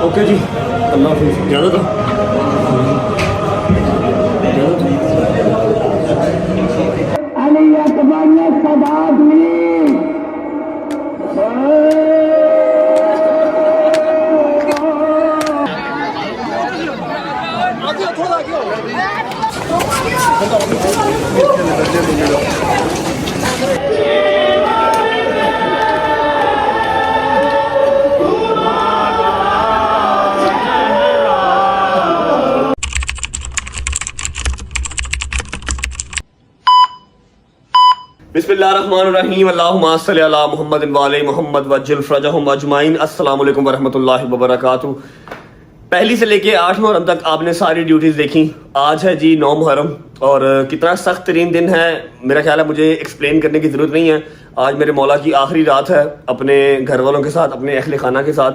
Okay जी, अल्लाह हाफिज़। ज़्यादा था बिस्मिल्लाहिर्रहमानिर्रहीम। अल्लाहुम्मा सल्लि अला मुहम्मद व आले मुहम्मद वज्जिल फरजहुम अजमाइन। अस्सलाम वालेकुम वरहमतुल्लाहि वबरकातुहू। पहली से लेके 8 मुहर्रम तक आपने सारी ड्यूटीज़ देखी। आज है जी 9 मुहर्रम और कितना सख्त तरीन दिन है, मेरा ख्याल है मुझे एक्सप्लेन करने की ज़रूरत नहीं है। आज मेरे मौला की आखिरी रात है अपने घर वालों के साथ, अपने अहले खाना के साथ।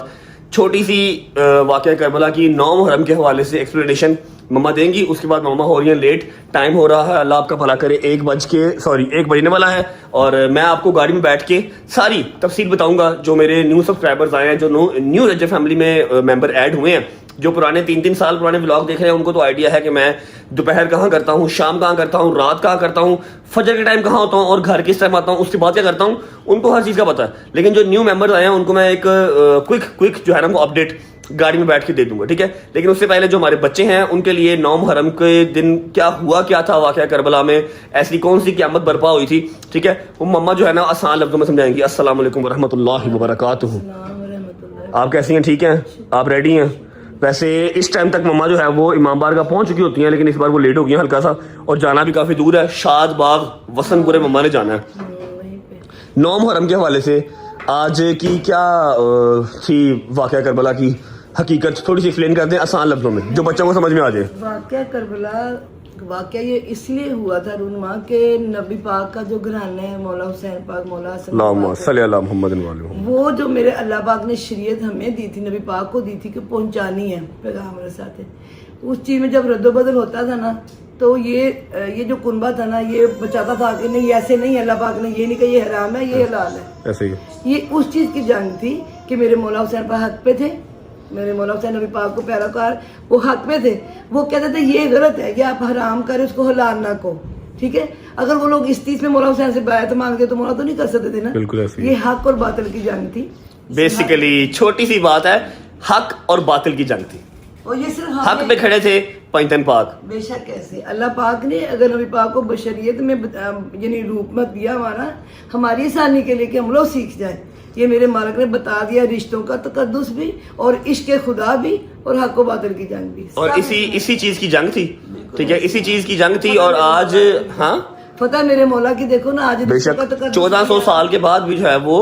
छोटी सी वाक़या करबला की 9 मुहर्रम के हवाले से एक्सप्लेनेशन मम्मा देंगी, उसके बाद मम्मा हो रही है लेट, टाइम हो रहा है, अल्लाह आपका भला करे, 1 बजने वाला है और मैं आपको गाड़ी में बैठ के सारी तफसील बताऊंगा। जो मेरे न्यू सब्सक्राइबर्स आए हैं, जो न्यू रजब फैमिली में मेंबर ऐड हुए हैं, जो पुराने 3-3 साल पुराने व्लॉग देख रहे हैं, उनको तो आइडिया है कि मैं दोपहर कहाँ करता हूँ, शाम कहाँ करता हूँ, रात कहाँ करता हूँ, फजर के टाइम कहाँ होता हूँ और घर किस टाइम आता हूँ, उसके बाद क्या करता हूँ, उनको हर चीज़ का पता है। लेकिन जो न्यू मेंबर्स आए हैं उनको मैं एक क्विक जो है ना वो अपडेट गाड़ी में बैठ के दे दूंगा, ठीक है। लेकिन उससे पहले जो हमारे बच्चे हैं उनके लिए 9 मुहर्रम के दिन क्या था वाक़या करबला में, ऐसी कौन सी क़यामत बर्पा हुई थी, ठीक है, वो मम्मा जो है ना आसान लफ्ज़ों में समझाएंगी। अस्सलाम वालेकुम वरहमतुल्लाहि वबरकातुहू। आप कैसी हैं, ठीक हैं, आप रेडी हैं? वैसे इस टाइम तक मम्मा जो है वो इमाम बार का पहुंच चुकी होती हैं, लेकिन इस बार वो लेट हो गई हैं हल्का सा, और जाना भी काफ़ी दूर है। शाद बाग वसनपुरे मम्मा ने जाना है। 9 मुहर्रम के हवाले से आज की क्या थी वाक़या करबला की हकीकत, थोड़ी सी एक्सप्लेन कर दें आसान लफ्जों में जो बच्चों को समझ में आ जाए। वाक़या करबला वाक़या ये इसलिए हुआ था रूनमा के नबी पाक का जो घराना है मौला हुसैन पाक, मौला सल्लल्लाहु अलैहि मोहम्मद, वो जो मेरे अल्लाह पाक ने शरीयत हमें दी थी, नबी पाक को दी थी कि पहुंचानी है पैगाम रसाते। उस चीज़ में जब रद्दोबदल होता था ना, तो ये जो कुनबा था ना, ये बचाता था कि नहीं ऐसे नहीं, अल्लाह पाक ने ये नहीं कहा ये हराम है ये हलाल है, ऐसे ही। ये उस चीज़ की जंग थी कि मेरे मौला हुसैन पाक हक पे थे, मेरे मौला हुसैन नबी पाक को पैरोकार वो हक पे थे। वो कहते थे ये गलत है कि आप हराम करें उसको हलाल ना को, ठीक है। अगर वो लोग इस चीज में मौला हुसैन से बैत मांगते तो मौला तो नहीं कर सकते थे ना, बिल्कुल ऐसे। ये हक और बातिल की जंग थी। बेसिकली छोटी सी बात है, हक और बातिल की जंग थी। और ये सिर्फ हक पे खड़े थे पैंतन पाक। बेशक कैसे अल्लाह पाक ने अगर नबी पाक को बशरियत में यानी रूप में दिया हमारा हमारी आसानी के लिए कि हम लोग सीख जाए। ये मेरे मालिक ने बता दिया, रिश्तों का तकद्दुस भी और इश्क खुदा भी और हक व बातिल की जंग भी, और इसी चीज की जंग थी, ठीक है, इसी चीज की जंग थी। और आज हाँ फतेह मेरे मौला की देखो ना, आज 1400 साल के बाद भी जो है वो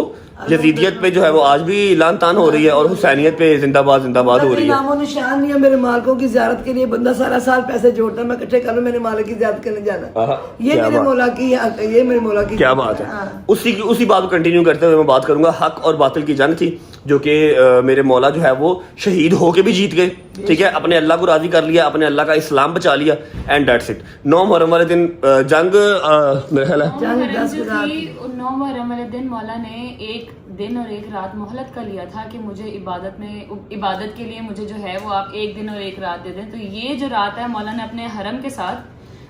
यजीदियत पे जो है वो आज भी लान तान हो रही है और हुसैनियत पे जिंदाबाद जिंदाबाद हो रही है। नामो निशान नहीं है मेरे मालिकों की ज़ियारत के लिए। बंदा सारा साल पैसे जोड़ता, मैं इकट्ठे कर लूं मेरे मालिक की ज़ियारत करने जाना। ये मेरे मौला की क्या बात है। उसी बात को कंटिन्यू करते हुए मैं बात करूंगा। हक और बातिल की जंग थी जो कि मेरे मौला जो है वो शहीद होके भी जीत गए, ठीक है, अपने अल्लाह को राजी कर लिया, अपने अल्लाह का इस्लाम बचा लिया, एंड दैट्स इट। 9 मुहर्रम वाले दिन जंग मेरा ख्याल है 9 मुहर्रम वाले दिन मौला ने 1 दिन और 1 रात मोहलत कर लिया था कि मुझे इबादत के लिए मुझे जो है वो आप 1 दिन और 1 रात दे दें। तो ये जो रात है मौला ने अपने हरम के साथ,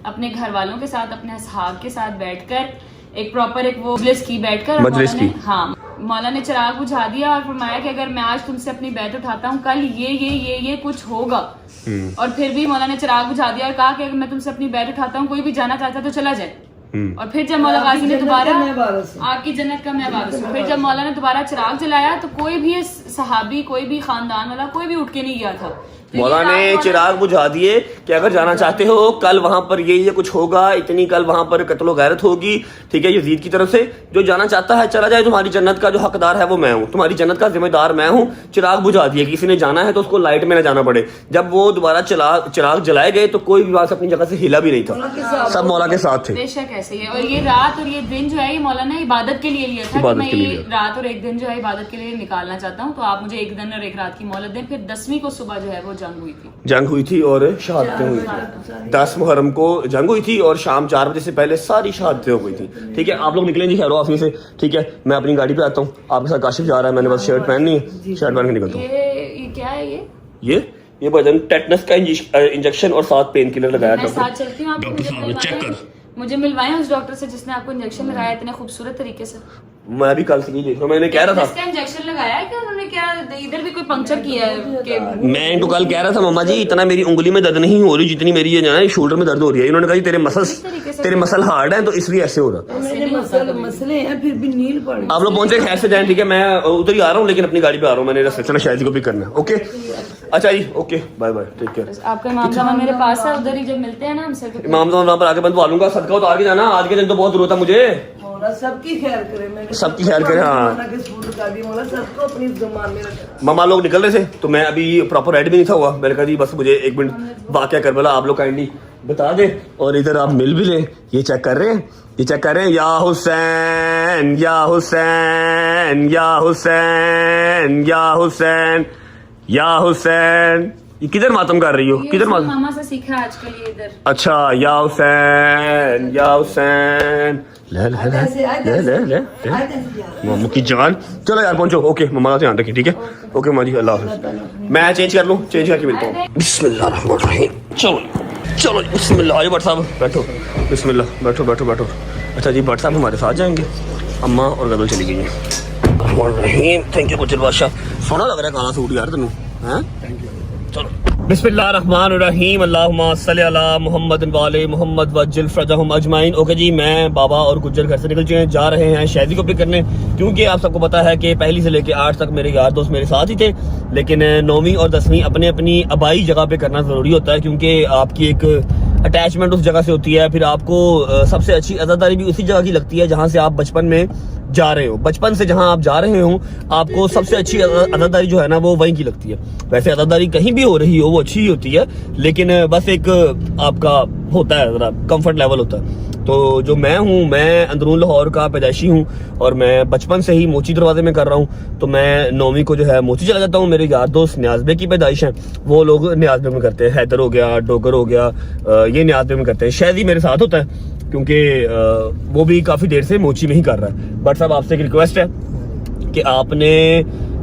अपने घर वालों के साथ, अपने असहाब के साथ बैठकर एक प्रॉपर एक वो मजलिस की बैठकर हाँ मौला ने चिराग बुझा दिया और फरमाया कि अगर मैं आज तुमसे अपनी बैत उठाता हूँ कल ये कुछ होगा। और फिर भी मौला ने चिराग बुझा दिया और कहा कि अगर मैं तुमसे अपनी बैत उठाता हूँ, कोई भी जाना चाहता है तो चला जाए। और फिर जब मौला गाजी ने दोबारा आपकी जन्नत का मैं वारिस हूँ, फिर जब मौला ने दोबारा चिराग जलाया तो कोई भी सहाबी, कोई भी खानदान वाला कोई भी उठ के नहीं गया था। मौला ने चिराग बुझा दिए कि अगर जाना चाहते हो कल वहां पर ये कुछ होगा, इतनी कल वहां पर कत्लो गैरत होगी, ठीक है, यजीद की तरफ से। जो जाना चाहता है चला जाए, तुम्हारी जन्नत का जो हकदार है वो मैं हूँ, तुम्हारी जन्नत का जिम्मेदार मैं हूँ। चिराग बुझा दिए, किसी ने जाना है तो उसको लाइट में ना जाना पड़े। जब वो दोबारा चिराग जलाए गए तो कोई भी बात अपनी जगह से हिला भी नहीं था, सब मौला के साथ थे। बेशक ऐसे ही है। और ये रात और ये दिन जो है ये मौला ने इबादत के लिए लिया था कि मैं ये रात और 1 दिन जो है इबादत के लिए निकालना चाहता हूँ, तो आप मुझे 1 दिन और 1 रात की मोहलत दें। फिर 10वीं को सुबह जो है वो जंग हुई थी और शहादतें हुई थी। 10 मुहर्रम को जंग हुई थी और शाम 4 बजे से पहले सारी शहादतें हो गई थी, ठीक है। आप लोग निकले जी खैर ऑफिस से, ठीक है, मैं अपनी गाड़ी पे आता हूँ, आपके साथ काशिफ जा रहा है, मैंने बस शर्ट पहननी है, शर्ट पहन के निकलता हूँ। ये क्या है है ये भजन टेटनस का इंजेक्शन और साथ पेन किलर लगाया मैं साथ चलती हूँ, आपको मुझे मिलवाएं, मुझे मिलवाएं उस डॉक्टर से जिसने आपको इंजेक्शन लगाया इतने खूबसूरत तरीके से। मैं भी कल से ही देख रहा हूँ, मैंने कह रहा था इसका इंजेक्शन लगाया है क्या उन्होंने, क्या इधर भी कोई पंक्चर किया है कि मैं इनको कल कह रहा था मम्मा जी इतना मेरी उंगली में दर्द नहीं हो रही जितनी मेरी ये ना शोल्डर में दर्द हो रही है। इन्होंने कहा जी तेरे मसल हार्ड हैं तो इसलिए ऐसे हो रहा। मेरे मसले हैं फिर भी नील पड़ गई। आप लोग पहुंचे खैर से जाएं, ठीक है। मैं उधर ही आ रहा हूँ लेकिन अपनी गाड़ी पे आ रहा हूँ, मैंने रिसेप्शन शायद को पिक करना है। ओके अच्छा जी, okay bye bye, take care. आपका इमाम साहब मेरे पास है, उधर ही जब मिलते हैं ना हमसे इमाम साहब वहाँ पर आके बंधवा लूंगा, सदका उतार के जाना, आज के दिन तो बहुत जरूरत है मुझे। मौला सबकी खैर करे, मैंने सबकी खैर करे, हाँ। मौला सबको अपनी जुबान में रखे। मामा लोग निकल रहे थे तो मैं अभी प्रॉपर रेडी भी नहीं था हुआ, मैंने कहा जी बस मुझे 1 मिनट वाकया करबला आप लोग काइंडली बता दे और इधर आप मिल भी लें। ये चेक कर रहे हैं, ये चेक कर रहे हैं, या हुसैन या हुसैन या हुसैन या हुसैन या हुसैन। ये किधर मातम कर रही हो, किधर मातम? मामा से सीखा आजकल ये इधर। अच्छा, या हुसैन या हुसैन, ले ले ले ले ले ले मामू की जान। चलो यार पहुंचो, ओके मम्मा का ध्यान रखिए, ठीक है। ओके मम्मा जी, अल्लाह हाफिज़। मैं चेंज कर लूँ, चेंज करके मिलता हूँ। बिस्मिल्लाहिर्रहमानिर्रहीम। चलो चलो बिस्मिल्लाह। आइए भट्ट साहब बैठो, बिस्मिल्लाह, बैठो बैठो बैठो। अच्छा जी, भट्ट साहब हमारे साथ जाएंगे, अम्मा और गदल चली गई हैं। थैंक यू गुजर बादशाह, सोना लग रहा है काला सूट यार तेनू, हैं? चलो बिस्मिल्लाहिर्रहमानिर्रहीम, अल्लाहुम्मा सल्ली अला मुहम्मद वाले मुहम्मद वज्जिल फरजहुम अजमाइन। ओके जी, मैं बाबा और गुज्जर घर से निकल चुके हैं, जा रहे हैं शहदी को पिक करने, क्योंकि आप सबको पता है कि पहली से लेके 8 तक मेरे यार दोस्त मेरे साथ ही थे, लेकिन 9वीं और 10वीं अपने अपनी आबाई जगह पे करना ज़रूरी होता है, क्योंकि आपकी एक अटैचमेंट उस जगह से होती है। फिर आपको सबसे अच्छी अज़ादारी भी उसी जगह की लगती है जहाँ से आप बचपन में जा रहे हो, बचपन से जहां आप जा रहे हो आपको सबसे अच्छी अदादारी जो है ना वो वहीं की लगती है। वैसे अदादारी कहीं भी हो रही हो वो अच्छी ही होती है, लेकिन बस एक आपका होता है जरा कंफर्ट लेवल होता है। तो जो मैं हूँ, मैं अंदरून लाहौर का पैदाइशी हूँ और मैं बचपन से ही मोची दरवाजे में कर रहा हूँ, तो मैं 9वीं को जो है मोची चला जाता हूँ। मेरे यार दोस्त न्याज़बे की पैदाइश हैं, वो लोग न्याज़बे में करते हैं, हैदर हो गया, डोगर हो गया, ये न्याज़बे में करते हैं। शहदी मेरे साथ होता है क्योंकि वो भी काफी देर से मोची में ही कर रहा है। बट साहब आपसे एक रिक्वेस्ट है कि आपने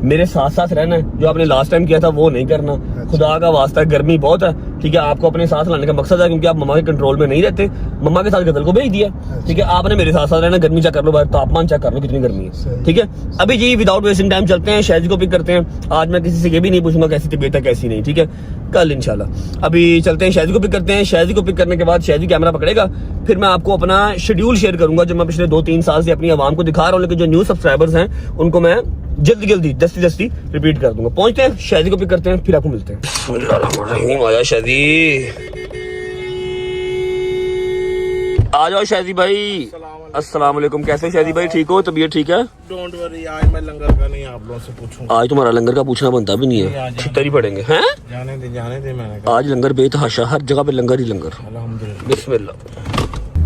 मेरे साथ साथ रहना है, जो आपने लास्ट टाइम किया था वो नहीं करना। खुदा का वास्ता, गर्मी बहुत है, ठीक है। आपको अपने साथ लाने का मकसद है क्योंकि आप मम्मा के कंट्रोल में नहीं रहते। मम्मा के साथ गदल को भेज दिया, ठीक है। आपने मेरे साथ साथ रहना, गर्मी चेक कर लो, तापमान चेक कर लो कितनी गर्मी है, ठीक है। अभी जी विदाउट वेस्टिंग टाइम चलते हैं, शहद को पिक करते हैं। आज मैं किसी से ये भी नहीं पूछूंगा कैसी तबीयत है कैसी नहीं, ठीक है, कल इंशाल्लाह। अभी चलते हैं शहद को पिक करते हैं। शहद को पिक करने के बाद शहद कैमरा पकड़ेगा, फिर मैं आपको अपना शेड्यूल शेयर करूंगा जो मैं पिछले 2-3 साल से अपनी आवाम को दिखा रहा हूँ, लेकिन जो न्यू सब्सक्राइबर्स हैं उनको मैं जल्दी रिपीट कर दूंगा। पहुंचते हैं, शादी को पिक करते हैं, फिर आपको मिलते हैं। आया शादी, आ जाओ शादी भाई। अस्सलाम वालेकुम, कैसे शादी भाई, ठीक हो, तबीयत ठीक है? डोंट वरी, आज मैं लंगर का नहीं आप लोगों से पूछूंगा। आज तुम्हारा लंगर का पूछना बनता भी नहीं है, छितर ही पड़ेंगे हैं। जाने दे मैंने कहा। आज लंगर बेतहाशा, हर जगह पे लंगर ही लंगर। अल्हम्दुलिल्लाह।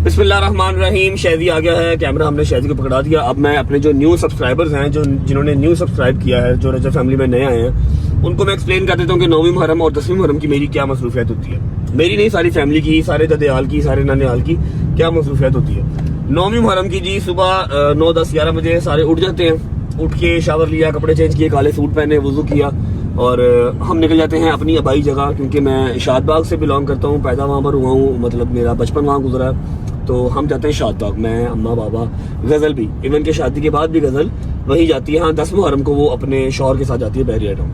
बिस्मिल्लाहिर्रहमानिर्रहीम। शहदी आ गया है, कैमरा हमने शहदी को पकड़ा दिया। अब मैं अपने जो न्यू सब्सक्राइबर्स हैं, जो जिन्होंने न्यू सब्सक्राइब किया है, जो रजब फैमिली में नए आए हैं, उनको मैं एक्सप्लेन कर देता हूँ कि 9वीं मुहर्रम और 10वीं मुहर्रम की मेरी क्या मसरूफियत होती है। मेरी नहीं, सारी फैमिली की, सारे ददेहाल की, सारे नानेहाल की क्या मसरूफियत होती है। 9वीं मुहर्रम की जी सुबह 9, 10, 11 बजे सारे उठ जाते हैं। उठ के शावर लिया, कपड़े चेंज किए, काले सूट पहने, वुजू किया और हम निकल जाते हैं अपनी आबाई जगह, क्योंकि मैं शादबाग से बिलोंग करता हूँ, पैदा वहाँ पर हुआ हूँ, मतलब मेरा बचपन वहाँ गुजरा है। तो हम जाते हैं शादबाग, मैं, अम्मा, बाबा, गज़ल भी, इवन के शादी के बाद भी गज़ल वहीं जाती है। हाँ, 10 मुहर्रम को वो अपने शौहर के साथ जाती है बहरिया टाउन,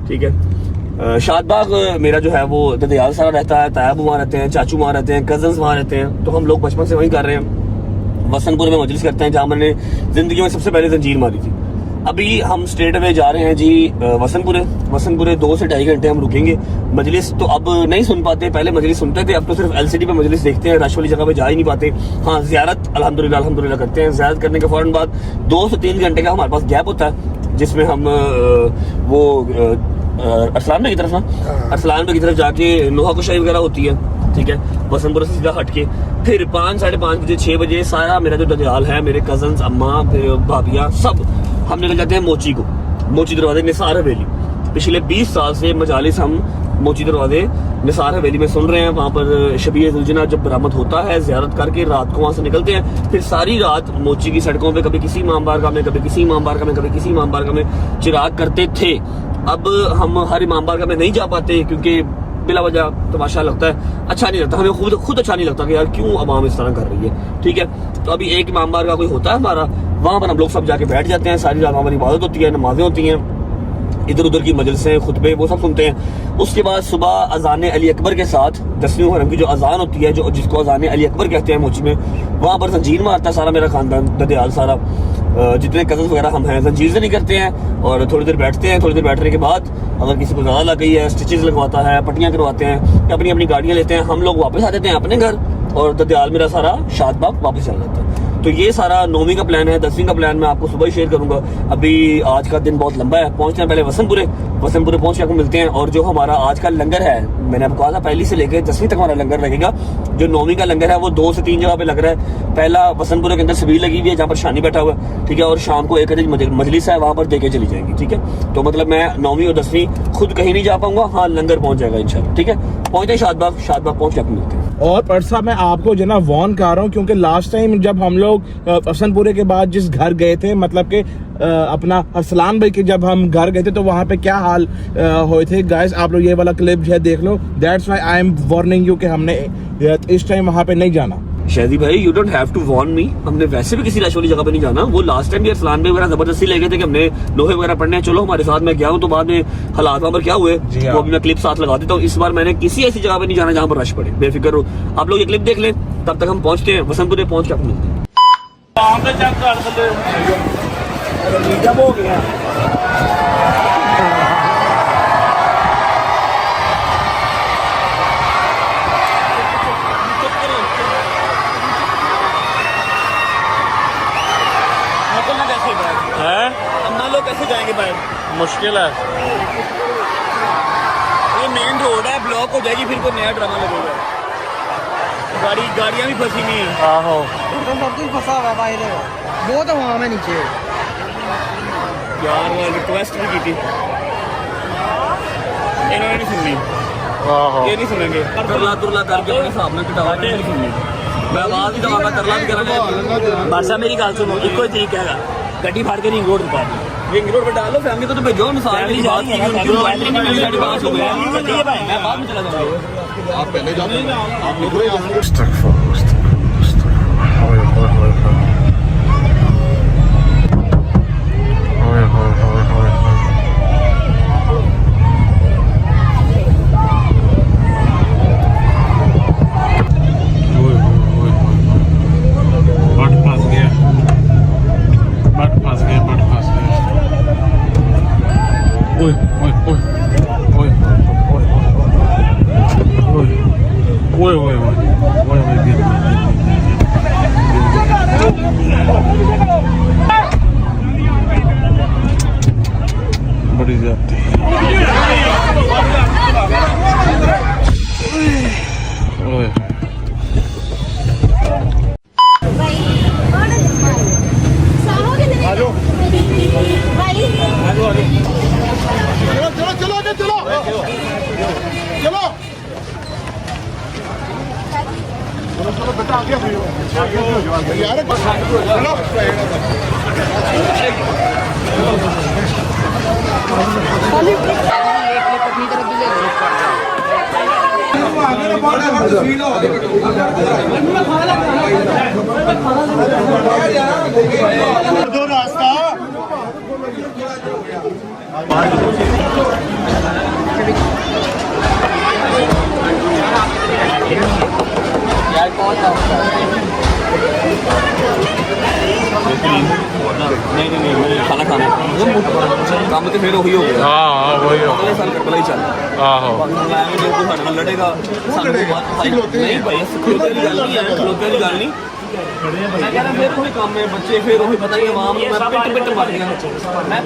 ठीक है। शादबाग मेरा जो है वो ददियाल सारा रहता है, तायाब वहाँ रहते हैं, चाचू वहाँ रहते हैं, कजन्स वहाँ रहते हैं, तो हम लोग बचपन से वहीं कर रहे हैं। वसनपुर में मजलिस करते हैं, जहाँ मैंने जिंदगी में सबसे पहले जंजीर मारी थी। अभी हम स्ट्रेट अवे जा रहे हैं जी वसनपुरे 2 से 2.5 घंटे हम रुकेंगे। मजलिस तो अब नहीं सुन पाते, पहले मजलिस सुनते थे, अब तो सिर्फ LCD पे मजलिस देखते हैं, रश वाली जगह पे जा ही नहीं पाते। हाँ, ज़ियारत अल्हम्दुलिल्लाह करते हैं। ज़ियारत करने के फौरन बाद 2 से 3 घंटे का हमारे पास गैप होता है, जिसमें हम वो अरसलान में की तरफ ना, अरसलान में की तरफ जाके नोहा कुशाई वगैरह होती है, ठीक है। वसनपुर से सीधा हट के फिर 5, 5:30 बजे, 6 बजे सारा मेरा जो ददियाल है, मेरे कजन्स, अम्मा, फिर भाभियाँ, सब हम निकल जाते हैं मोची दरवाजे निसार हवेली। पिछले 20 साल से मजालिस हम मोची दरवाजे निसार हवेली में सुन रहे हैं। वहाँ पर शबीए जुलजना जब बरामद होता है, ज़ियारत करके रात को वहाँ से निकलते हैं, फिर सारी रात मोची की सड़कों पे कभी किसी इमाम बारगाह में, कभी किसी इमाम बारगाह में, कभी किसी इमाम बारगाह में चिराग करते थे। अब हम हर इमाम बारगाह में नहीं जा पाते क्योंकि बिला वजह तमाशा लगता है, अच्छा नहीं लगता, हमें खुद अच्छा नहीं लगता कि यार क्यों अवाम इस तरह कर रही है। ठीक है, तो अभी एक इमाम बारगाह कोई होता है हमारा, वहाँ पर हम लोग सब जाके बैठ जाते हैं, सारी रात हमारी इबादत होती है, नमाजें होती हैं, इधर उधर की मजलिसें खुतबे वो सब सुनते हैं। उसके बाद सुबह अजान अली अकबर के साथ 10वीं मुहर्रम की जो अजान होती है, जो जिसको अजान अली अकबर कहते हैं मोची में, वहाँ पर जंजीर मारता है सारा मेरा खानदान, ददयाल सारा, जितने कजन वगैरह हम हैं जंजीर से नहीं करते हैं और थोड़ी देर बैठते हैं। थोड़ी देर बैठने के बाद अगर किसी को ज़्यादा लग गई है, स्टिचेस लगवाता है, पट्टियाँ करवाते हैं, या अपनी अपनी गाड़ियाँ लेते हैं, हम लोग वापस आ जाते हैं अपने घर और ददयाल मेरा सारा शादबाग वापस चला जाता है। तो ये सारा 9वीं का प्लान है। 10वीं का प्लान मैं आपको सुबह ही शेयर करूंगा। अभी आज का दिन बहुत लंबा है, पहुंचते हैं पहले वसनपुरे पहुंच के आपको मिलते हैं। और जो हमारा आज का लंगर है, मैंने आपको कहा था पहली से लेकर 10वीं तक हमारा लंगर लगेगा। जो 9वीं का लंगर है वो 2 से 3 जगह पे लग रहा है। पहला वसनपुरे के अंदर सबील लगी हुई है जहाँ पर शानी बैठा हुआ है, ठीक है, और शाम को एक मजलिस है वहाँ पर देके चली जाएंगी। ठीक है, तो मतलब मैं 9वीं और 10वीं खुद कहीं नहीं जा पाऊंगा, हाँ लंगर पहुंच जाएगा इंशाल्लाह। ठीक है, पहुंचते हैं शादबाग पहुंच के आपको मिलते हैं। और परसा मैं आपको जो ना वॉर्न कर रहा हूँ, क्योंकि लास्ट टाइम जब हम लोग हसनपुरे के बाद जिस घर गए थे, मतलब कि अपना अरसलान भाई के जब हम घर गए थे, तो वहाँ पे क्या हाल हुए थे गाइस, आप लोग ये वाला क्लिप जो है देख लो। That's why I am warning you कि हमने इस टाइम वहाँ पे नहीं जाना। शादी भाई you don't have to warn me, हमने वैसे भी किसी रश वाली जगह पे नहीं जाना। वो लास्ट टाइम भी अरसलान भाई वगैरह जबरदस्ती ले गए थे कि हमने लोहे वगैरह पढ़ने हैं, चलो हमारे साथ, मैं गया हूँ, तो बाद में हालात वहाँ पर क्या हुए वो अभी मैं क्लिप साथ लगा देता हूँ। इस बार मैंने किसी ऐसी जगह पे नहीं जाना जहाँ पर रश पड़े, बेफिक्र हो। आप लोग ये क्लिप देख लें, तब तक हम पहुंचते हैं वसंतपुरे, पहुंच के आपको मिलते हैं। हो गया लोग कैसे जाएंगे बाहर, मुश्किल है। ये मेन रोड है, ब्लॉक हो जाएगी, फिर कोई नया ड्रामा लगेगा। गाड़ियां भी फंसी नहीं है। आहो सब कुछ फंसा हुआ है बाहर, बहुत आवाम है नीचे। यार वो रिक्वेस्ट भी की थी, इन्होंने नहीं सुननी। आहो ये नहीं सुनेंगे, तरला तुरला करके अपने हिसाब में कटावा नहीं सुननी। मैं आवाज ही दबाऊंगा, तरला भी करेंगे। बादशाह मेरी गल सुनो, इको ही तरीका है, गड्डी फाड़ के रिंग रोड पर रिंग रोड पर डालो, फैमिली को तो भेजो। मिसाल की बात की, मैं बाद में चला जाऊंगा। आप पहले जाओ, आप निकलो यहाँ से। बड़ी जाती चलो बेटा आगे यार, दो रास्ता नहीं मुझे खाना खाना काम तो फिर वही हो गया। हाँ वही हो, अगले साल कर ही चल। आहो जो कोई साढ़े नाल लड़ेगा नहीं भाई, खलोते की गल नहीं है, खलोते की गल नहीं। मैं कह रहा फिर कोई काम है, बच्चे फिर वही पता ही आवाम मैं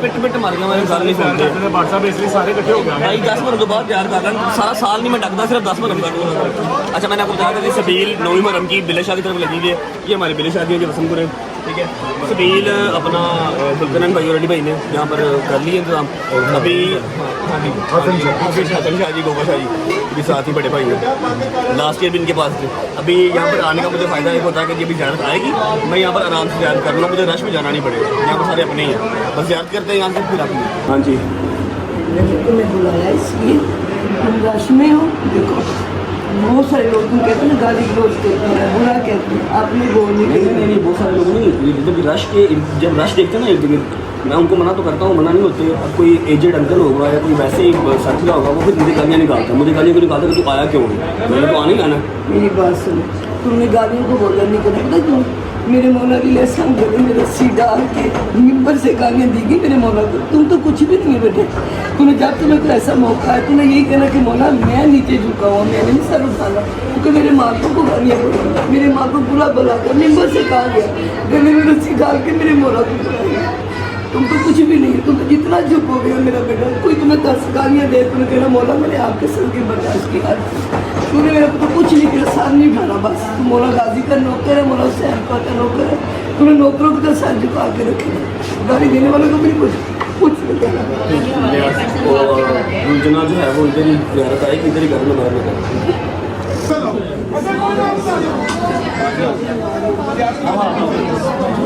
पिट मार गया, मैं गल नहीं सुनते। व्हाट्सएप इसलिए सारे इकट्ठे हो गए भाई 10 मिनट तो बाद प्यार कर रहा, सारा साल नहीं मैं डकता, सिर्फ 10 मिनट कर। अच्छा मैंने आपको बताया था सबील 9वीं मुहर्रम की बिले शाह की तरफ लगी हुई है, ये हमारी बिले शादी है जो वसंतपुर है। ठीक है, सबील अपना फुलकरन भाई और रेडी भाई ने यहाँ पर कर लिए इंतजाम। अभी शाह जी गोवा शाह जी भी साथ ही बड़े भाई हैं, लास्ट ईयर भी इनके पास थे। अभी यहाँ पर आने का मुझे फ़ायदा एक होता है कि जब भी ज़्यारत आएगी मैं यहाँ पर आराम से ज़्यारत कर लूँ, मुझे रश में जाना नहीं पड़ेगा, यहाँ पर सारे अपने ही हैं, बस ज़्यारत करते हैं यहाँ से फिर अपने। हाँ जी, मैंने तुम्हें बुलाया इसलिए तुम रश में हो। देखो बहुत सारे लोग तुम कहते हैं ना गाली गलौज कहते हैं, बुरा कहते हैं, आपने बोल नहीं नहीं बहुत सारे लोग नहीं, जब रश देखते हैं ना एक जगह, मैं उनको मना तो करता हूँ, मना नहीं होते। अब कोई एजेड अंकल होगा या कोई वैसे ही साथी होगा, वो फिर मुझे गालियाँ निकालता है, मुझे गालियाँ क्यों निकालता है कि तू आया क्यों है, मैंने तो आना ही आना। मेरी बात सुनो, तुमने गालियों को बोला नहीं करना, पता क्यों? मेरे मौला की लहसन गले में रस्सी डाल के मिंबर से गालियाँ दी गई मेरे मौला को। तुम तो कुछ भी नहीं है बेटे। तुम्हें जब तुम्हें कोई ऐसा मौका है तुम्हें यही कहना कि मौला मैं नीचे झुका हुआ, मैंने नहीं सर उठाना, क्योंकि मेरे मालकों को गालियाँ पड़ी, मेरे माँ को बुरा भला कर मिंबर से कहा गया, गले में रस्सी डाल के मेरे मौला को बुलाया। तुम तो कुछ भी नहीं है, तुम तो जितना चुप हो गया मेरा बेटा। कोई तुम्हें 10 गालियाँ दे, तुम्हें कहना मौला मैंने आपके सर की बर्दाश्त की हाथ, तूने मेरे को तो कुछ नहीं किया, सर नहीं उठाना बस। तुम मौला गाजी का नौकर है, मौला हुसैन का नौकर है, तूने नौकरों को तो सर झुका के रखे, गाली देने वालों को भी कुछ नहीं कहना। उलझना जो है वो इधर ही ज़्यादा है कि इधर ही घर में बाहर में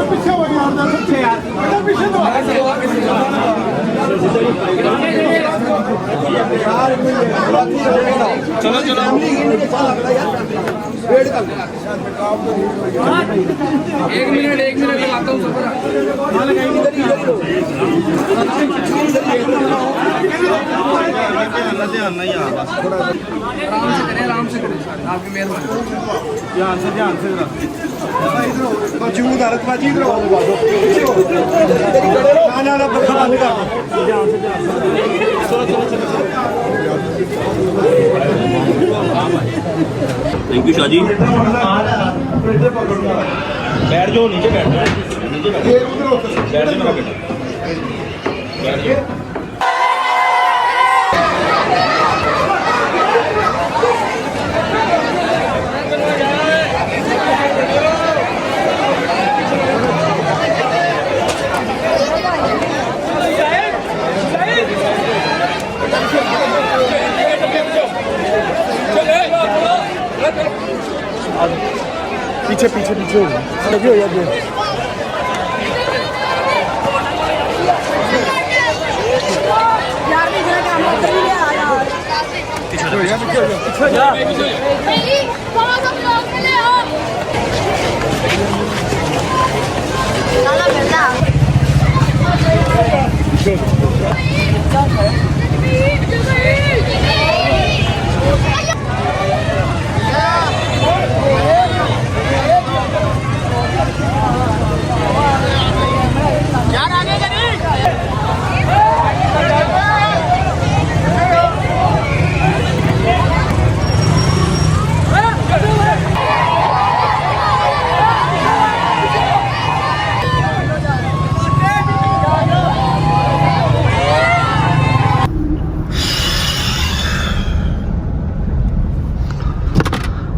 पीछे हो यार, पीछे तो चलो एक मिनट लगाता हूँ आराम से करें सर, आपकी मेहरबानी। ध्यान से मौजूद हालत बाजी इधर ना पक्का बंद कर। Thank you Shaji. बैठ जाओ, नीचे बैठ जाओ, नीचे बैठ जाओ मेरा बेटा, बैठ जाओ। पीछे पीछे पीछे हो यार।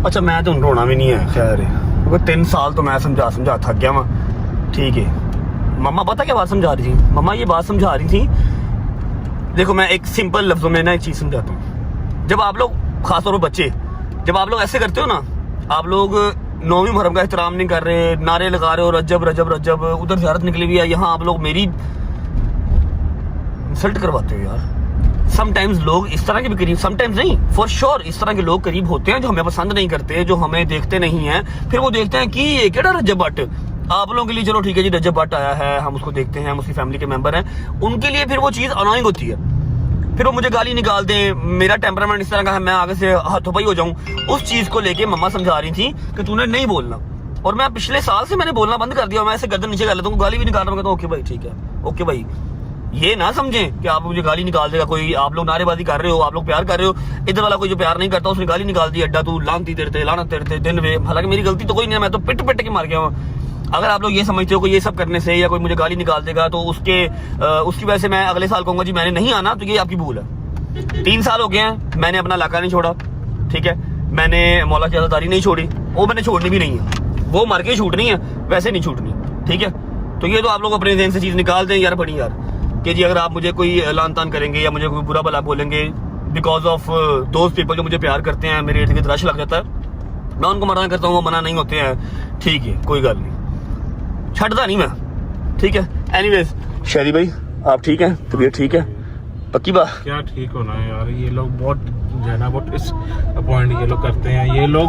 अच्छा मैं तो रोना भी नहीं है, खैर है, क्योंकि 3 साल तो मैं समझा थक गया वहाँ। ठीक है, मम्मा पता क्या बात समझा रही थी? मम्मा ये बात समझा रही थी, देखो मैं एक सिंपल लफ्जों में ना एक चीज़ समझाता हूँ। जब आप लोग, खासतौर पर बच्चे, जब आप लोग ऐसे करते हो ना, आप लोग 9वीं मुहर्रम का एहतराम नहीं कर रहे, नारे लगा रहे हो रजब रजब रजब, उधर ज़ियारत निकली हुई है, यहाँ आप लोग मेरी इंसल्ट करवाते हो यार। समटाइम्स लोग इस तरह के भी करीब, समटाइम्स नहीं, फॉर श्योर इस तरह के लोग करीब होते हैं जो हमें पसंद नहीं करते, जो हमें देखते नहीं हैं, फिर वो देखते हैं कि ये केड़ा रजब भट्ट, आप लोगों के लिए चलो ठीक है जी रजब भट्ट आया है, हम उसको देखते हैं, हम उसकी फैमिली के मेंबर हैं, उनके लिए फिर वो चीज़ अनोइंग होती है, फिर वो मुझे गाली निकाल दें, मेरा टेम्परामेंट इस तरह का है, मैं आगे से हाथोपाई हो जाऊं। उस चीज़ को लेके मम्मा समझा रही थी कि तूने नहीं बोलना, और मैं पिछले साल से मैंने बोलना बंद कर दिया, मैं ऐसे गर्दन नीचे कर लेता हूँ, गाली भी निकाल रहा हूँ, ओके भाई ठीक है, ओके भाई। ये ना समझें कि आप मुझे गाली निकाल देगा कोई, आप लोग नारेबाजी कर रहे हो, आप लोग प्यार कर रहे हो, इधर वाला कोई जो प्यार नहीं करता उसने गाली निकाल दी, अड्डा तू लानती तेरते लाना तेरते दिन वे, हालांकि मेरी गलती तो कोई नहीं है, मैं तो पिट पिट के मार गया हूँ। अगर आप लोग ये समझते हो कि ये सब करने से या कोई मुझे गाली निकाल देगा तो उसकी वजह से मैं अगले साल कहूँगा जी मैंने नहीं आना, तो ये आपकी भूल है। 3 साल हो गए हैं, मैंने अपना इलाका नहीं छोड़ा, ठीक है, मैंने मौला की आज़ादारी नहीं छोड़ी, वो मैंने छोड़नी भी नहीं है, वो मर के छूटनी है, वैसे नहीं छूटनी, ठीक है। तो ये तो आप लोग अपने जहन से चीज़ निकाल दें यार, बड़ी यार, कि जी अगर आप मुझे कोई लान तान करेंगे या मुझे कोई बुरा भला बोलेंगे बिकॉज ऑफ दोस्त पीपल जो मुझे प्यार करते हैं, मेरे इर्द गिर्द रश लग जाता है, मैं उनको मना करता हूँ, वो मना नहीं होते हैं, ठीक है कोई गल नहीं, छड़ता नहीं मैं, ठीक है। एनीवेज शादी भाई आप ठीक हैं, तबीयत ठीक है, पक्की बात। क्या ठीक होना है यार, ये लोग बहुत जो है ना बहुत इस पॉइंट ये लोग करते हैं ये लोग।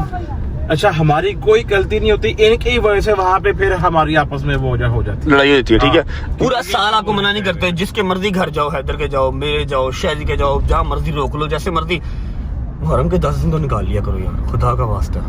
अच्छा हमारी कोई गलती नहीं होती, इनकी ही वजह से वहाँ पे फिर हमारी आपस में वो हो जाती है, लड़ाई होती है। ठीक है, पूरा साल आपको मना नहीं करते, जिसके मर्जी घर जाओ, हैदर के जाओ, मेरे जाओ, शहरी के जाओ, जहाँ मर्जी रोक लो, जैसे मर्जी। मुहर्रम के 10 दिन तो निकाल लिया करो यार, खुदा का वास्ता।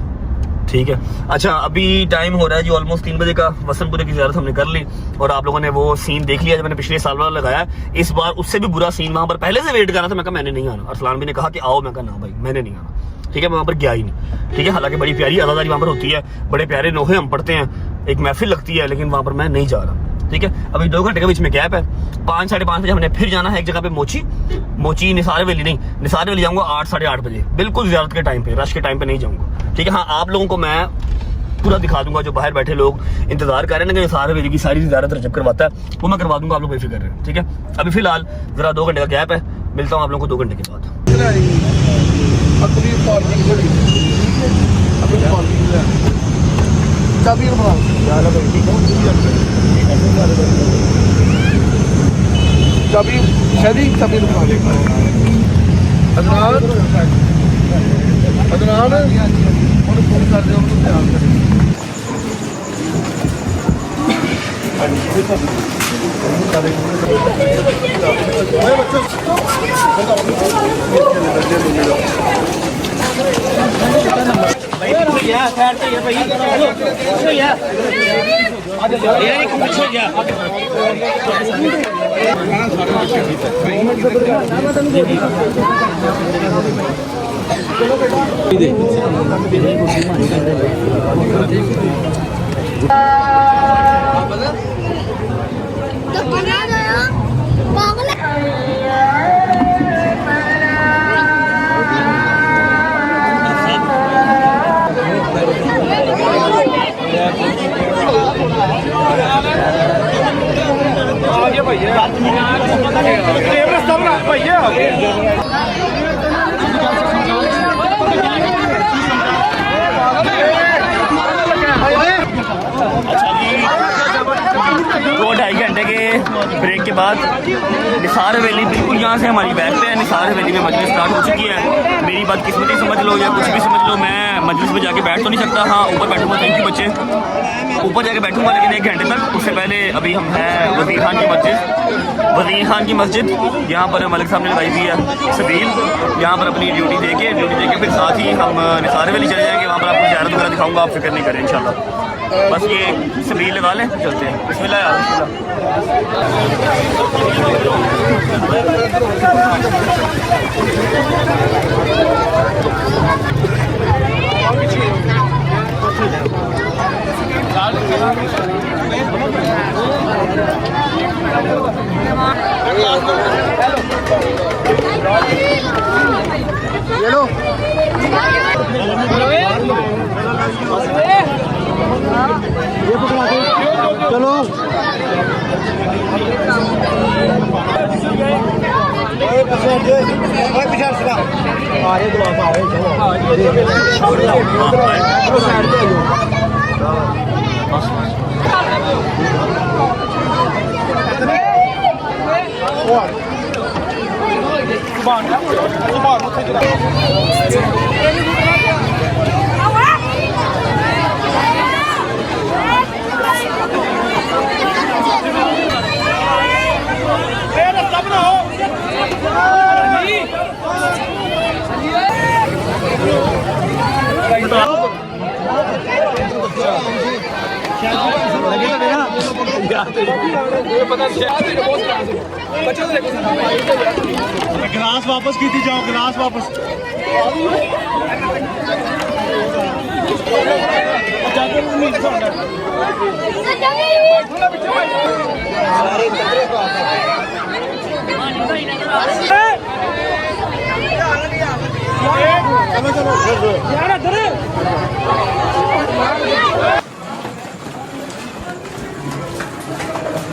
ठीक है, अच्छा अभी टाइम हो रहा है जी ऑलमोस्ट 3 बजे का। वसनपुरे की ज़ियारत हमने कर ली और आप लोगों ने वो सीन देख लिया जो मैंने पिछले साल वाला लगाया। इस बार उससे भी बुरा सीन वहां पर पहले से वेट कर रहा था। मैं कहा मैंने नहीं आना, अरसलान भी ने कहा कि आओ, मैं कहा ना भाई मैंने नहीं आना। ठीक है, मैं वहां पर गया ही नहीं। ठीक है, हालांकि बड़ी प्यारी अज़ादारी वहां पर होती है, बड़े प्यारे नोहे हम पढ़ते हैं, एक महफिल लगती है, लेकिन वहां पर मैं नहीं जा रहा। ठीक है, अभी 2 घंटे के बीच में गैप है। 5 साढ़े 5 बजे हमने फिर जाना है एक जगह पे, मोची निसार वैली नहीं, निसार वैली जाऊंगा 8 साढ़े 8 बजे, बिल्कुल ज़ियारत के टाइम पे, रश के टाइम पे नहीं जाऊंगा। ठीक है, हाँ आप लोगों को मैं पूरा दिखा दूंगा, जो बाहर बैठे लोग इंतजार कर रहे हैं ना कि निसार वैली की सारी ज़ियारत रजब करवाता है, वो मैं करवा दूंगा, आप लोग बेफिक्र रहें। ठीक है, अभी फिलहाल जरा 2 घंटे का गैप है, मिलता हूँ आप लोगों को 2 घंटे के बाद। चाबी शादी चाबी रखवा ले अदनान और फोन कर दे उनको ध्यान करें। दो ढाई घंटे के ब्रेक के बाद निसार हवेली बिल्कुल यहाँ से हमारी बैक पे है। निसार हवेली में मजलिस स्टार्ट हो चुकी है। मेरी बदकिस्मती समझ लो या कुछ भी समझ लो, मैं मजलिस में जाके बैठ तो नहीं सकता। हाँ ऊपर बैठूंगा, थैंक यू बच्चे, ऊपर जाके बैठूंगा, लेकिन 1 घंटे तक। उससे पहले अभी हम हैं वज़ीर खान की मस्जिद। वज़ीर खान की मस्जिद यहाँ पर मलिक साहब ने लगाई हुई है सबील, यहाँ पर अपनी ड्यूटी दे के फिर साथ ही हम निसार हवेली चले जाएंगे। वहाँ पर आपको ज़ियारत वगैरह दिखाऊंगा, आप फिक्र नहीं करें इंशाल्लाह। बस ये सबील लगा लें, चलते हैं। बिस्मिल्लाह यार, चलो गिलास वापस की थी, जाओ गिलास वापस।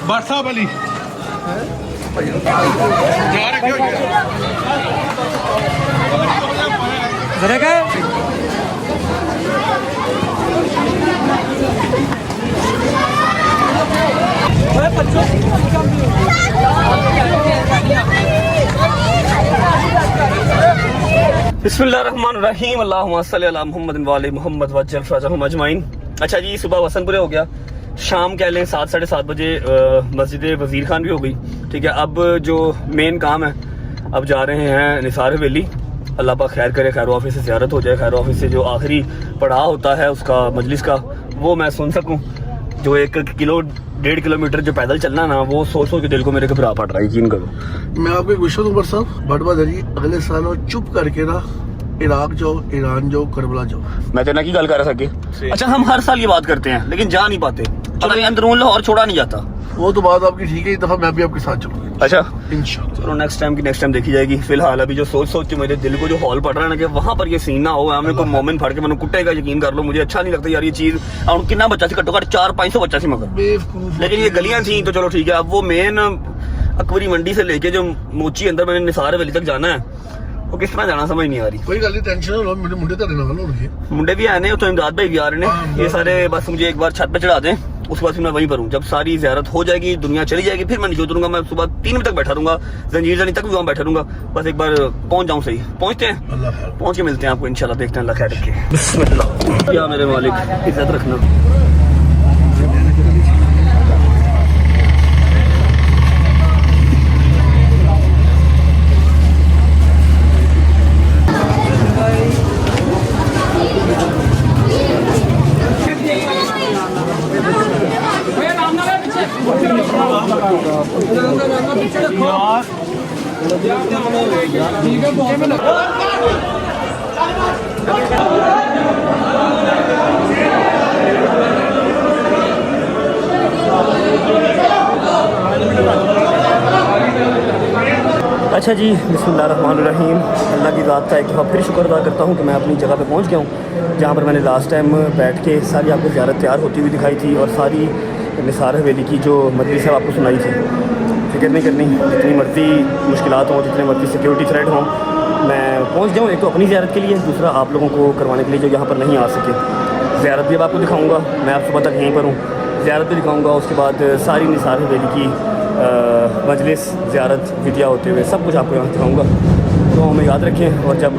बादशाह अली जरा बिस्मिल्लाहिर्रहमानिर्रहीम अल्लाहुम्मा सल्ली अला मुहम्मद व आले मुहम्मद वज्जल फरजहुम अजमाइन। अच्छा जी, सुबह वसनपुरे हो गया, शाम कह लें 7 साढ़े 7 बजे मस्जिद वजीर खान भी हो गई। ठीक है, अब जो मेन काम है, अब जा रहे हैं निसार हवेली। अल्लाह पाक खैर करे, खैर ऑफिस से ज़ियारत हो जाए, खैर ऑफिस से जो आखिरी पड़ाव होता है उसका मजलिस का, वो मैं सुन सकूँ। जो 1-1.5 किलोमीटर जो पैदल चलना ना, वो सोच सोच के दिल को मेरे घबरा पड़ रहा है, यकीन करो। मैं आपको एक विश्व दूंगा साहब, बड़वा दरी अगले साल और चुप करके ना इराक जाओ, ईरान जाओ, करबला जाओ। मैं तेना की गल कर सके। अच्छा, हम हर साल ये बात करते हैं लेकिन जा नहीं पाते, पता नहीं अंदरून लाहौर छोड़ा नहीं जाता। वो तो बात आपकी ठीक है, इस दफा मैं भी आपके साथ चलूंगा अच्छा इंशाल्लाह। चलो, नेक्स्ट टाइम देखी जाएगी। फिलहाल अभी जो सोच के मेरे दिल को जो हॉल पड़ रहा है ना कि वहाँ पर ये सीन ना हो, हमें कोई मोमेंट फाड़ के मैंने कुटेगा, यकीन कर लो मुझे अच्छा नहीं लगता यार ये चीज। और कितना बच्चा सी, घट्टो घट 400-500 बच्चा सी मगर, बेवकूफ। लेकिन ये गलियां थी तो चलो ठीक है। अब वो मेन अकबरी मंडी से लेके जो मोची अंदर मैंने निसार हवेली तक जाना है, वो किस तरह जाना समझ नहीं आ रही। कोई गल नहीं, टेंशन ना लो, मेरे मुंडे तेरे नाल होणगे। मुंडे भी आए ने, तो इमदाद भाई भी आ रहे हैं। ये सारे बस मुझे एक बार छत पे चढ़ा दें, उसके बाद फिर मैं वहीं पर हूँ। जब सारी ज़ियारत हो जाएगी, दुनिया चली जाएगी, फिर मैं नीचे उतरूंगा। मैं सुबह 3 बजे तक बैठा रहूंगा, जंजीर जानी तक भी वहाँ बैठा रहूंगा। बस एक बार पहुंच जाऊँ, सही पहुंचते हैं, अल्लाह खैर। पहुंच के मिलते हैं आपको इंशाल्लाह। देखते हैं, अल्लाह खैर रखे। बिस्मिल्लाह। या मेरे मालिक, इज्जत रखना। अच्छा जी, बिस्मिल्लाहिर्रहमानिर्रहीम। अल्लाह की ज़ात का एक दफ़ा फिर शुक्र अदा करता हूँ कि मैं अपनी जगह पे पहुँच गया हूँ, जहाँ पर मैंने लास्ट टाइम बैठ के सारी आपको ज़ियारत तैयार होती हुई दिखाई थी और सारी निसार हवेली की जो मजलिस है आपको सुनाई थी। फिक्र नहीं करनी, जितनी मर्जी मुश्किलात हों, जितने मर्जी सिक्योरिटी थ्रेट हों, मैं पहुँच जाऊँ। एक तो अपनी ज़ियारत के लिए, दूसरा आप लोगों को करवाने के लिए जो यहाँ पर नहीं आ सके। ज़ियारत भी अब आपको दिखाऊँगा, मैं आप सुबह तक यहीं पर हूँ, ज़ियारत भी दिखाऊँगा। उसके बाद सारी निसार हवेली की मजलिस, ज़ियारत, विदिया होते हुए सब कुछ आपको यहाँ दिखाऊँगा। तो हमें याद रखें, और जब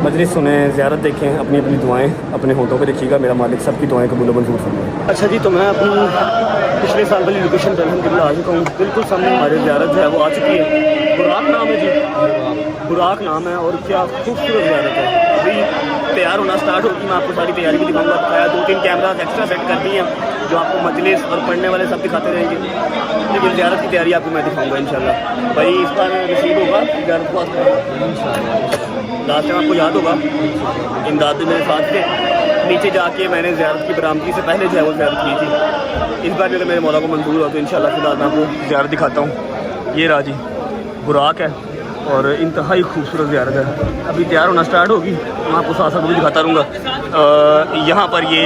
मजलिस सुनें, ज़ियारत देखें, अपनी अपनी दुआएं अपने होठों पे रखिएगा। मेरा मालिक सबकी दुआएं कबूल व मंजूर फरमाए। अच्छा जी, तो मैं अपनी पिछले साल वाली लोकेशन पर अल्हम्दुलिल्लाह आ चुका हूँ। बिल्कुल सामने हमारी ज़ियारत जो है वो आ चुकी है। बुराक नाम है जी, बुराक नाम है, और क्या खूबसूरत ज़ियारत है। अभी तैयार होना स्टार्ट होगी, मैं आपको सारी तैयारी भी दिखाऊँगा। बकाया 2-3 कैमरा एक्स्ट्रा सेट कर दिए हैं जो आपको मजलिस और पढ़ने वाले सब दिखाते रहेंगे, लेकिन ज़ियारत की तैयारी आपको मैं दिखाऊँगा इंशाल्लाह। भाई इस बार नसीब होगा ज़ियारत को। लास्ट टाइम आपको याद होगा, इमदाद भी मेरे साथ थे, नीचे जाके मैंने ज़ियारत की बरामदगी से पहले जो है वो ज़ियारत की थी। इस बार भी अगर मेरे मौला को मंजूर हो तो इंशाल्लाह फिलहाल मैं आपको ज़ियारत दिखाता हूँ। ये राजी बुराक है और इंतहाई खूबसूरत ज़ियारत है। अभी तैयार होना स्टार्ट होगी, मैं आपको साथ साथ भी दिखाता रहूँगा। यहाँ पर ये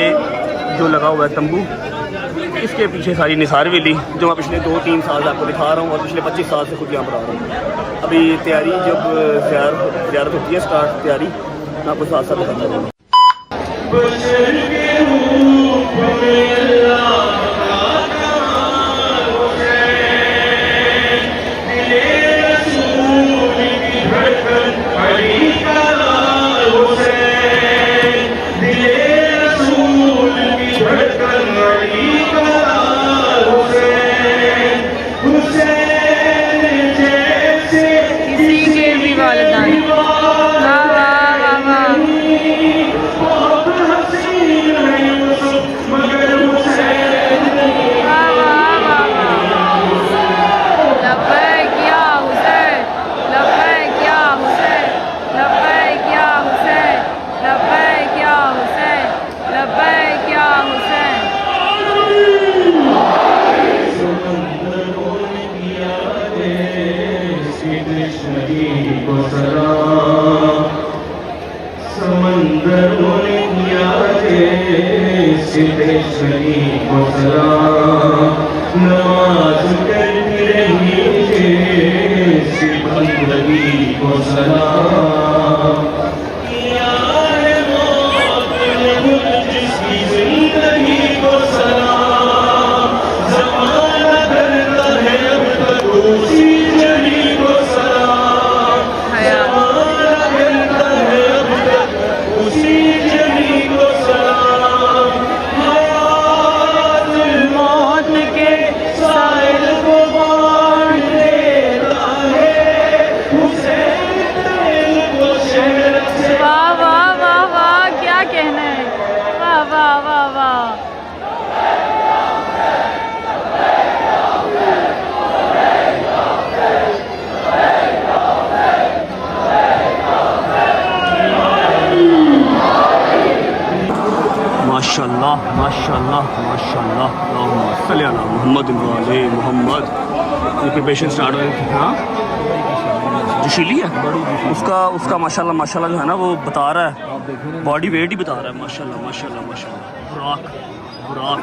जो लगा हुआ है तंबू, इसके पीछे सारी निसार हवेली जो मैं पिछले 2-3 साल से आपको दिखा रहा हूँ, और पिछले 25 साल से खुद यहाँ पर आ रहा हूँ। अभी तैयारी जब ज़ियारत होती है स्टार्ट, तैयारी मैं आपको साथ साथ दिखाता हूँ। ये प्रिपरेशन स्टार्ट हो रही है। हाँ जोशीली है उसका माशाल्लाह माशाल्लाह जो है ना वो बता रहा है, बॉडी वेट ही बता रहा है। माशाल्लाह माशाल्लाह माशाल्लाह। बुराक बुराक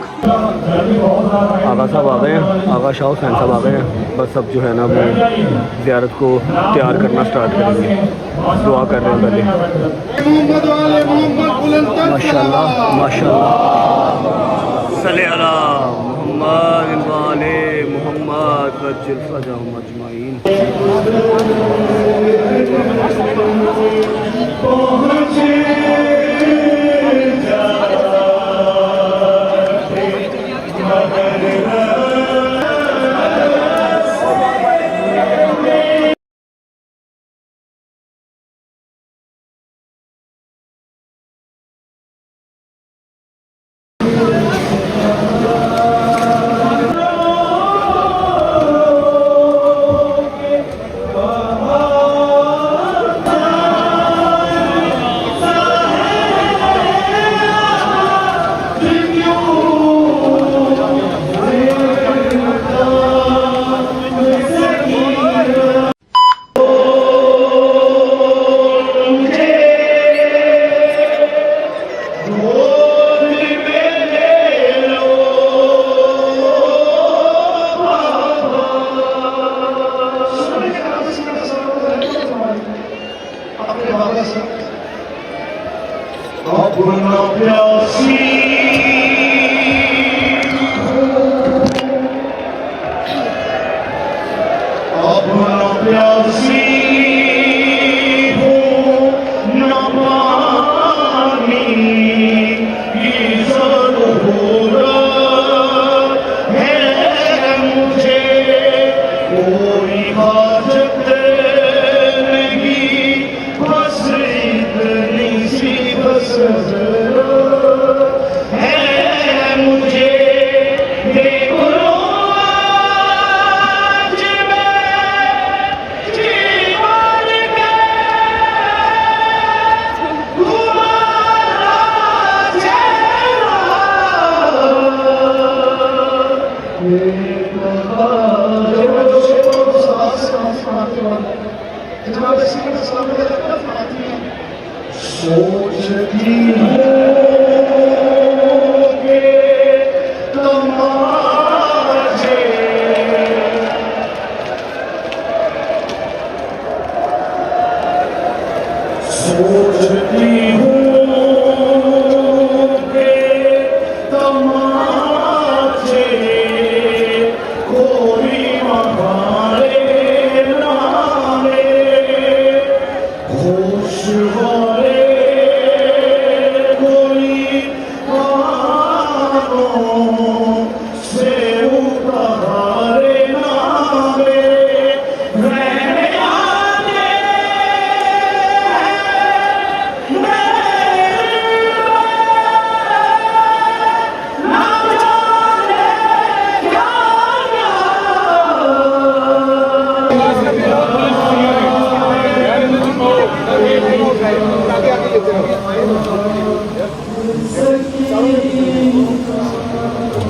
आगा साहब आ गए हैं, आगा शाह हुसैन साहब आ गए हैं। बस अब जो है ना वो ज़ियारत को तैयार करना स्टार्ट करेंगे। दुआ कर रहे हैं पहले। माशाल्लाह माशाल्लाह। सल्ले अला मोहम्मद वाले मोहम्मद वज्जिल फरजहुम अजमाइन।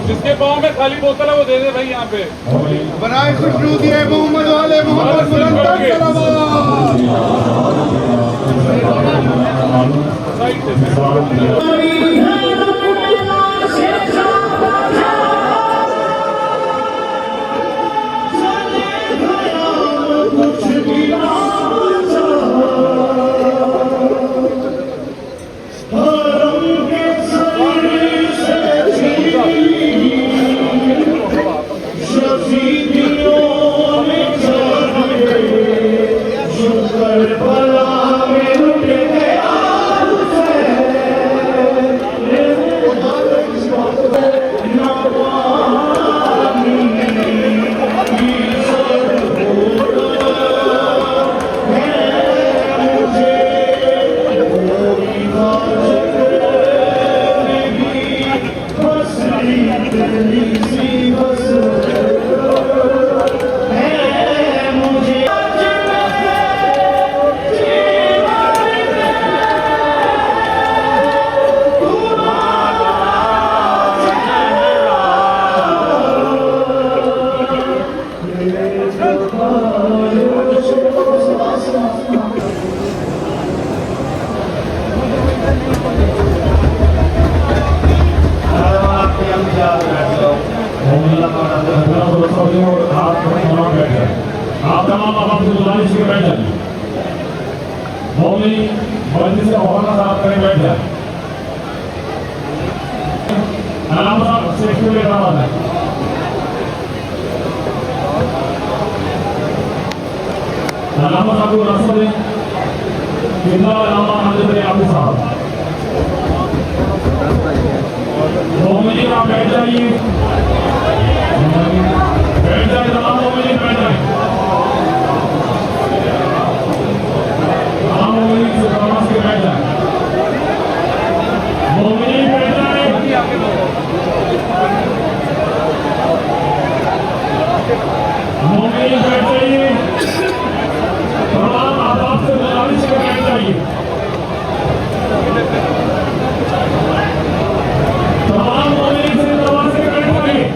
जिसके पाँव में खाली बोतल है वो दे दे भाई यहाँ पे। बनाए खुशबू दिए मोहम्मद वाले मोहम्मद बुलंद आप तमाम आवाम से गुजारिश के बैठ जाए। मौलवी मस्जिद से हवाला साफ करें, बैठ जाए। नाम साहब सेक्रेटरी के नाम है। नाम साहब को रास्ता दें। कितना नाम हाजिर है आप साहब। मौलवी आप बैठ जाइए, बैठ जाए, तमाम मौलवी बैठ जाए। तमाम मौलवी से नमाज के बैठ जाए। मौलवी बैठ जाए। मौलवी बैठ जाइए। तमाम आवाज से गुजारिश के बैठ जाइए। तमाम मौलवी से नमाज के बैठ जाइए।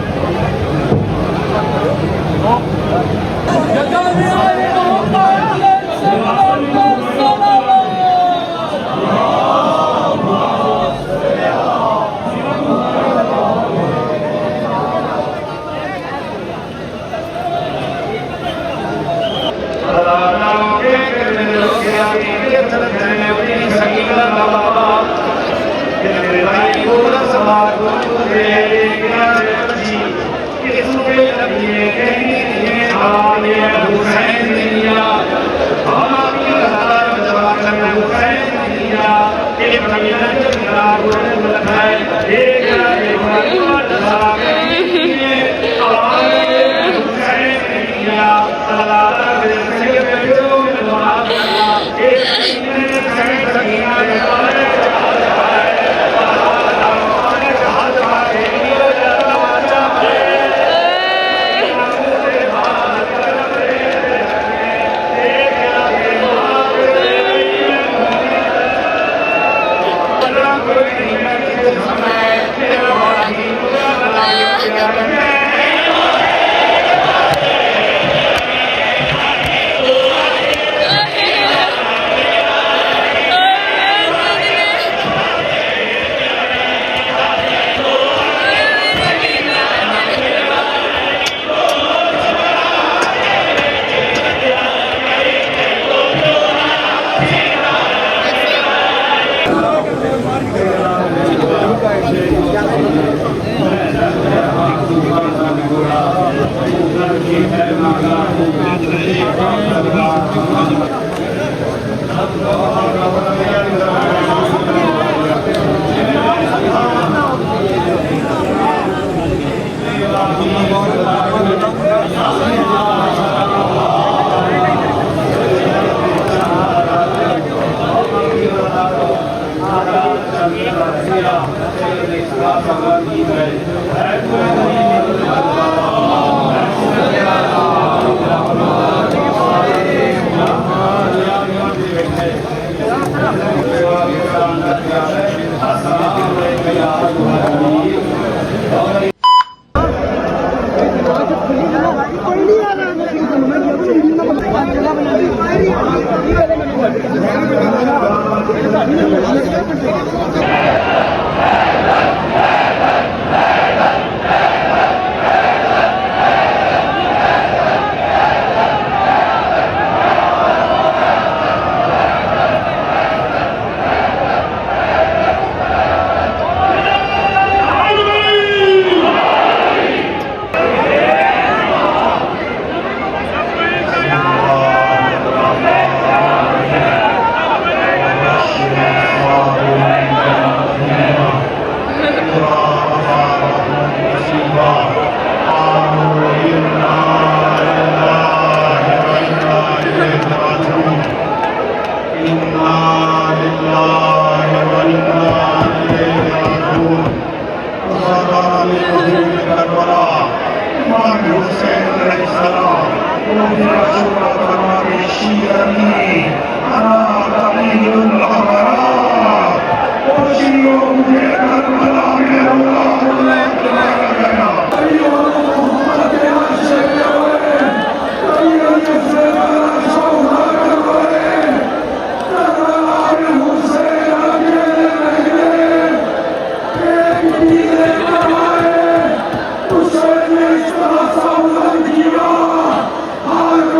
Hallelujah!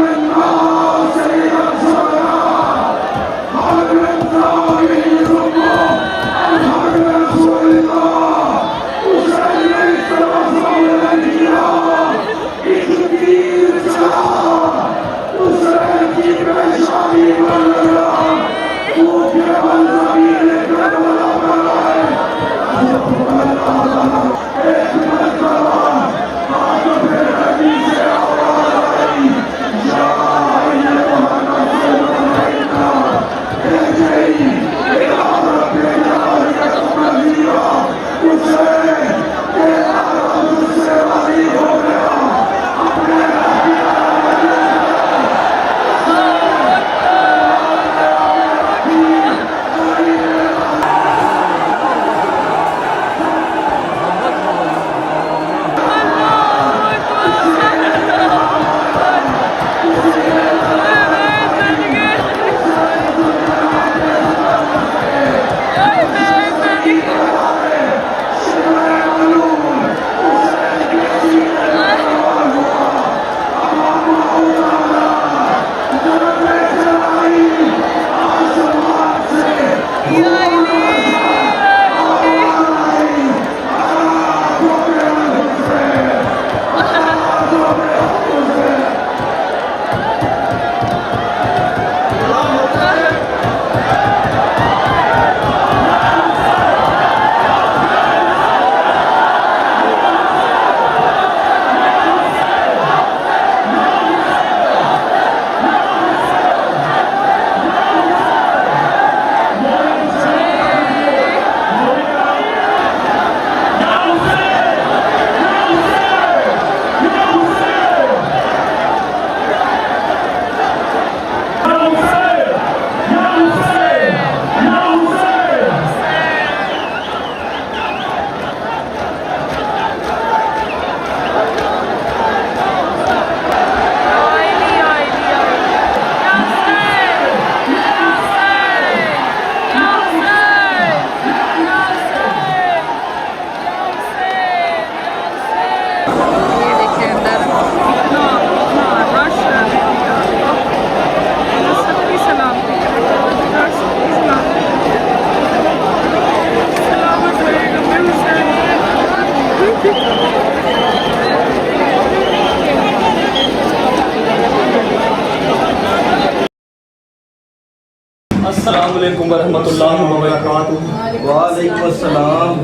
अस्सलाम वालेकुम वरहमतुल्लाहि वबरकातुहू। वालेकुम अस्सलाम।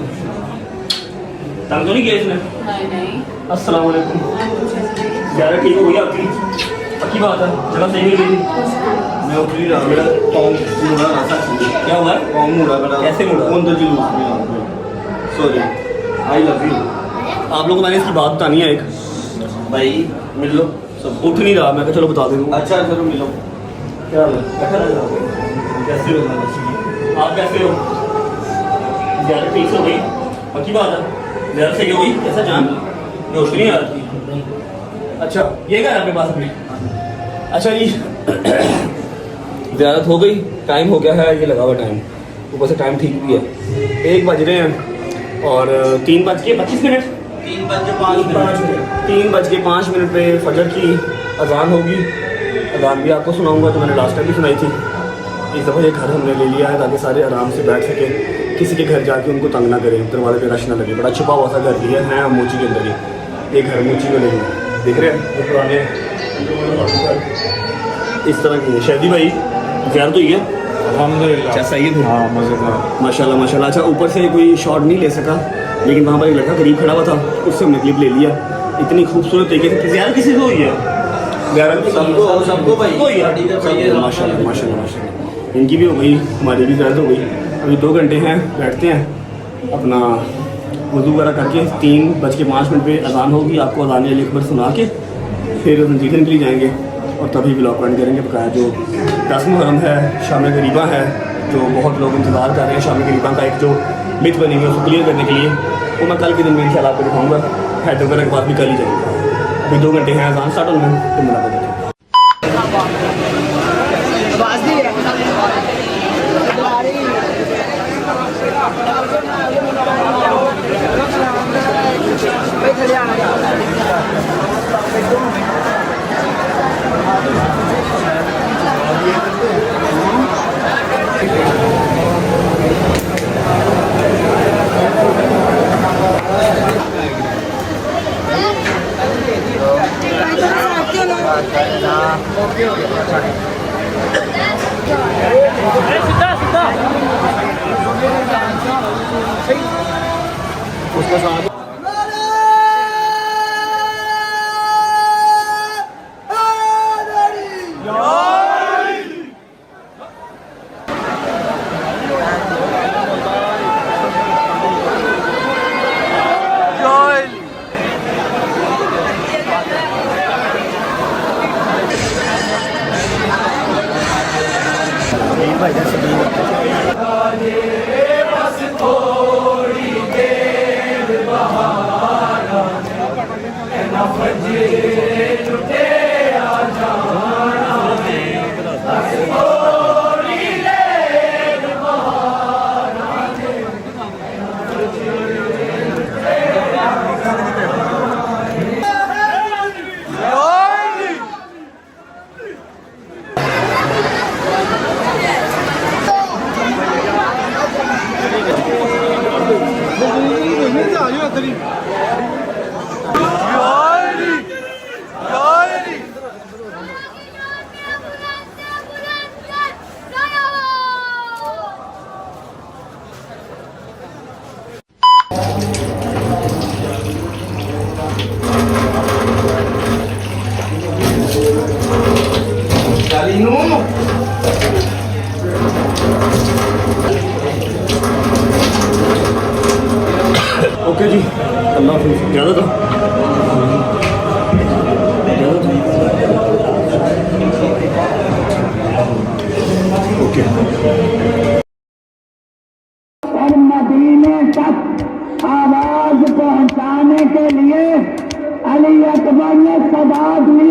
तंग तो नहीं किया इसने? नहीं। अस्सलाम वालेकुम। ज़्यादा ठीक हो गई आपकी? पक्की बात है, जगह सही नहीं गई? मैं उतरी रहा, मेरा पाँव मुड़ा ना था। क्या हुआ है? पाँव मुड़ा मेरा। कैसे मुड़ा? कौन तो जुलूस में आ गया। Sorry, I love you. आप लोगों को मैंने इसकी बात बतानी है एक। भाई मिल लो सब। उठ नहीं रहा, मैं कहा चलो बता दूँ। अच्छा चलो मिलो। क्या हाल है? कैसा लग रहा है? कैसे हो? आप कैसे हो? ज़्यादा ठीक से हो गई? पक्की बात है? ज़्यादा सही हो गई? कैसा जान? होश नहीं आ रही। अच्छा ये क्या है आपके पास अभी? अच्छा जी ज़्यारत हो गई, टाइम हो गया है, ये लगा हुआ टाइम, ऊपर से टाइम ठीक भी है। 1 बज रहे हैं और 3:25 3:05 पे फजर की अजान होगी। अजान भी आपको सुनाऊंगा जो मैंने लास्ट टाइम भी सुनाई थी। इस दफ़ा ये घर हमने ले लिया है ताकि सारे आराम से बैठ सके, किसी के घर जाके उनको तंग ना करें, दरवाजे पे रश ना लगे। बड़ा छुपा हुआ सा घर लिया है हम मोची के अंदर ही। ये घर मोची में नहीं है, देख रहे हैं जो पुराने इस तरह की है। शहदी भाई ज़्यारत हुई है अल्हम्दुलिल्लाह। अच्छा सही है। हाँ मज़ेदार। माशाल्लाह माशाल्लाह। अच्छा ऊपर से कोई शॉट नहीं ले सका, लेकिन वहाँ पर एक लड़का करीब खड़ा हुआ था, उससे हमने क्लिप ले लिया। इतनी खूबसूरत तरीके से ज़्यारत किसी को हुई है? ज़्यारत सबको भाई हुई है। माशाल्लाह माशाल्लाह माशाल्लाह। इनकी भी हो गई, हमारी भी ज़्यारत हो गई। अभी 2 घंटे हैं, बैठते हैं अपना वज़ू वगैरह करके। 3:05 पे अजान होगी, आपको अजान अली अकबर सुना के फिर नजीर के लिए जाएंगे और तभी ब्लॉग रन करेंगे। बकाया जो 10 मुहर्रम है, शाम गरीबा है, जो बहुत लोग इंतज़ार कर रहे हैं, शाम गरीबा का एक जो मिथ बनी हुई है उसको क्लियर करने के लिए, वो मैं कल के दिन में इंशाल्लाह आपको दिखाऊंगा। हैदर वगैरह के बाद भी कल ही जाएंगे। अभी 2 घंटे हैं, अजान स्टार्ट होने में, तो मुलाकात होती है। ओके जी, अल्लाह हाफिज़। ज़्यादा था ओके। और मदीने तक आवाज पहुंचाने के लिए अली अकबर ने सदा दी।